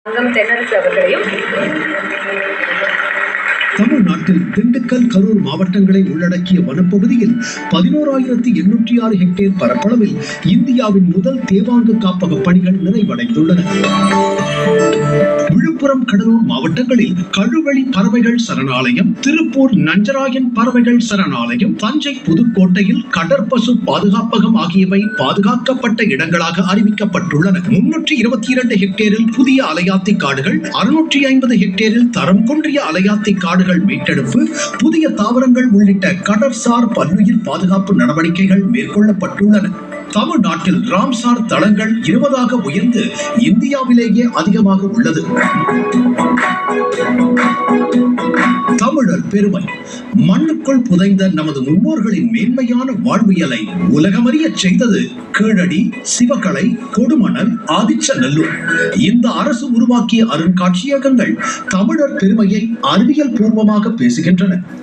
தென்னரசு அவர்களையும் தமிழ்நாட்டில் திண்டுக்கல், கரூர் மாவட்டங்களை உள்ளடக்கிய வனப்பகுதியில் 11,806 ஹெக்டேர் பரப்பளவில் இந்தியாவின் முதல் தேவாங்கு காப்பக பணிகள் நிறைவடைந்துள்ளன. விழுப்புரம், கடலூர் மாவட்டங்களில் கழுவெளி பறவைகள் சரணாலயம், திருப்பூர் நஞ்சராயன் பறவைகள் சரணாலயம், தஞ்சை புதுக்கோட்டையில் கடற்பசு பாதுகாப்பகம் ஆகியவை பாதுகாக்கப்பட்ட இடங்களாக அறிவிக்கப்பட்டுள்ளன. 322 ஹெக்டேரில் புதிய அலையாத்தி காடுகள், 650 ஹெக்டேரில் தரம் குன்றிய அலையாத்தி காடுகள் மீட்டெடுப்பு, புதிய தாவரங்கள் உள்ளிட்ட கடற்சார் பல்லுயிர் பாதுகாப்பு நடவடிக்கைகள் மேற்கொள்ளப்பட்டுள்ளன. தமிழ்நாட்டில் ராம்சார் தளங்கள் 20ஆக உயர்ந்து இந்தியாவிலேயே அதிகமாக உள்ளது. தமிழர் பெருமை. மண்ணுக்குள் புதைந்த நமது முன்னோர்களின் மேன்மையான வாழ்வியலை உலகமறிய செய்தது கீழடி, சிவகலை, கொடுமணல், ஆதிச்சநல்லூர். இந்த அரசு உருவாக்கிய அருங்காட்சியகங்கள் தமிழர் பெருமையை அறிவியல் பூர்வமாக பேசுகின்றன.